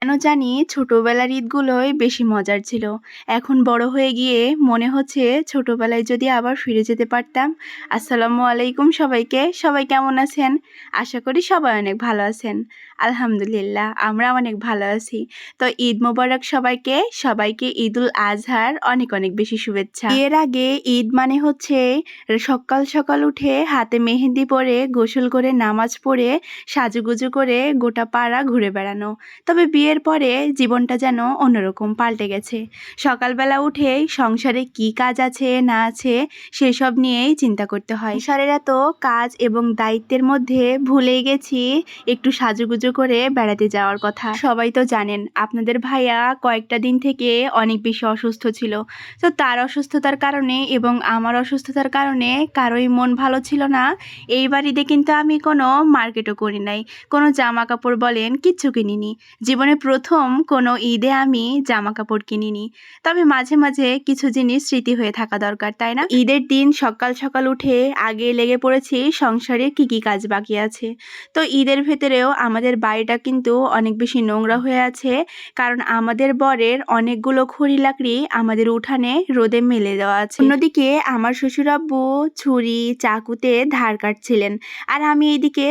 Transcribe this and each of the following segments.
কেন জানি ছোটবেলার ঈদগুলোই বেশি মজার ছিল। এখন বড় হয়ে গিয়ে মনে হচ্ছে ছোটবেলায় যদি আবার ফিরে যেতে পারতাম। আসসালামু আলাইকুম সবাইকে। সবাই কেমন আছেন? আশা করি সবাই অনেক ভালো আছেন। আলহামদুলিল্লাহ আমরাও অনেক ভালো আছি। তো ঈদ মোবারক সবাইকে। সবাইকে ঈদুল আজহার অনেক অনেক বেশি শুভেচ্ছা। এর আগে ঈদ মানে হচ্ছে সকাল সকাল উঠে হাতে মেহেন্দি পরে গোসল করে নামাজ পড়ে সাজুগুজু করে গোটা পাড়া ঘুরে বেড়ানো। তবে বিয়ের পরে জীবনটা যেন অন্যরকম পাল্টে গেছে। সকালবেলা উঠেই সংসারে কি কাজ আছে না আছে সেসব নিয়েই চিন্তা করতে হয়। সংসারের এত কাজ এবং দায়িত্বের মধ্যে ভুলেই গেছি একটু সাজুগুজু করে বেড়াতে যাওয়ার কথা। সবাই তো জানেন আপনাদের ভাইয়া কয়েকটা দিন থেকে অনেক বেশি অসুস্থ ছিল। তো তার অসুস্থতার কারণে এবং আমার অসুস্থতার কারণে কারোই মন ভালো ছিল না। এইবার ঈদে কিন্তু আমি কোনো মার্কেটও করি নাই, কোনো জামা কাপড় বলেন কিচ্ছু কিনিনি। জীবনে প্রথম কোনো ঈদে আমি জামা কাপড় কিনিনি। তবে মাঝে মাঝে কিছু জিনিস স্মৃতি হয়ে থাকা দরকার, তাই না? ঈদের দিন সকাল সকাল উঠে আগে লেগে পড়েছি সংসারে কি কি কাজ বাকি আছে। তো ঈদের ভেতরেও আমাদের বাড়িটা কিন্তু অনেক বেশি নোংরা হয়ে আছে, কারণ আমাদের বরের অনেকগুলো খড়ি লাকড়ি আমাদের উঠানে রোদে মেলে দেওয়া আছে। অন্যদিকে আমার শ্বশুর আব্বু ছুরি চাকুতে ধার কাটছিলেন, আর আমি এইদিকে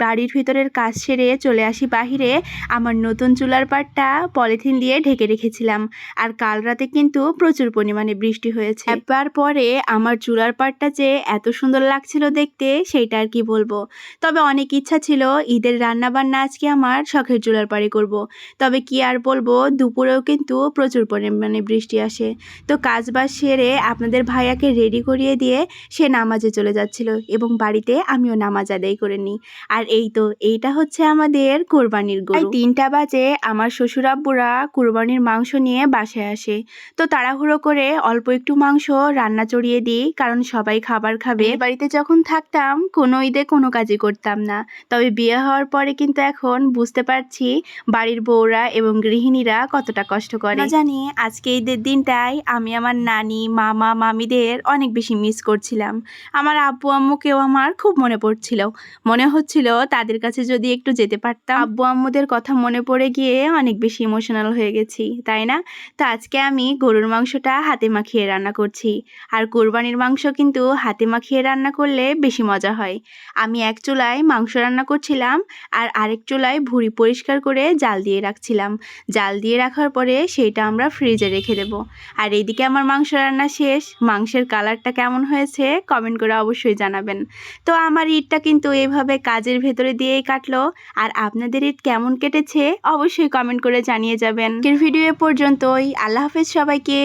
বাড়ির ভিতরের কাজ সেরে চলে আসি বাহিরে। আমার নতুন চুলার পাটটা পলিথিন দিয়ে ঢেকে রেখেছিলাম, আর কাল রাতে কিন্তু প্রচুর পরিমাণে বৃষ্টি হয়েছে। একবার পরে আমার চুলার পাটটা যে এত সুন্দর লাগছিল দেখতে সেইটা আর কি বলবো। তবে অনেক ইচ্ছা ছিল ঈদের রান্না বান্না আজকে আমার শখের চুলার পাড়ে করব। তবে কি আর বলবো, দুপুরেও কিন্তু প্রচুর পরিমাণে বৃষ্টি আসে। তো কাজ বাজ সেরে আপনাদের ভাইয়াকে রেডি করিয়ে দিয়ে সে নামাজে চলে যাচ্ছিল, এবং বাড়িতে আমিও নামাজ আদায় করে নিই। আর এই তো এইটা হচ্ছে আমাদের কোরবানির গরু। 3টা বাজে আমার শ্বশুর আব্বুরা কোরবানির মাংস নিয়ে বাসায় আসে। তো তাড়াহুড়ো করে অল্প একটু মাংস রান্না চড়িয়ে দিই, কারণ সবাই খাবার খাবে। বাড়িতে যখন থাকতাম কোনো ঈদে কোনো কাজই করতাম না। তবে বিয়ে হওয়ার পরে কিন্তু এখন বুঝতে পারছি বাড়ির বউরা এবং গৃহিণীরা কতটা কষ্ট করে। না জানি আজকে ঈদের দিনটাই আমি আমার নানি মামা মামিদের অনেক বেশি মিস করছিলাম। আমার আব্বু আম্মুকেও আমার খুব মনে পড়ছিল। মনে হচ্ছিল তাদের কাছে যদি একটু যেতে পারতাম। আব্বু আম্মুদের কথা মনে পড়ে গিয়ে অনেক বেশি ইমোশনাল হয়ে গেছি, তাই না? তো আজকে আমি গরুর মাংসটা হাতে মাখিয়ে রান্না করছি। আর কোরবানির মাংস কিন্তু হাতে মাখিয়ে রান্না করলে বেশি মজা হয়। আমি এক চুলায় মাংস রান্না করছিলাম, আর আরেক চুলায় ভুঁড়ি পরিষ্কার করে জাল দিয়ে রাখছিলাম। জাল দিয়ে রাখার পরে সেইটা আমরা ফ্রিজে রেখে দেব। আর এইদিকে আমার মাংস রান্না শেষ। মাংসের কালারটা কেমন হয়েছে কমেন্ট করে অবশ্যই জানাবেন। তো আমার ঈদটা কিন্তু এইভাবে কাজের ভেতরে দিয়েই কাটলো। আর আপনাদের ঈদ কেমন কেটেছে অবশ্যই কমেন্ট করে জানিয়ে যাবেন। ভিডিও এ পর্যন্তই। আল্লাহ হাফেজ সবাইকে।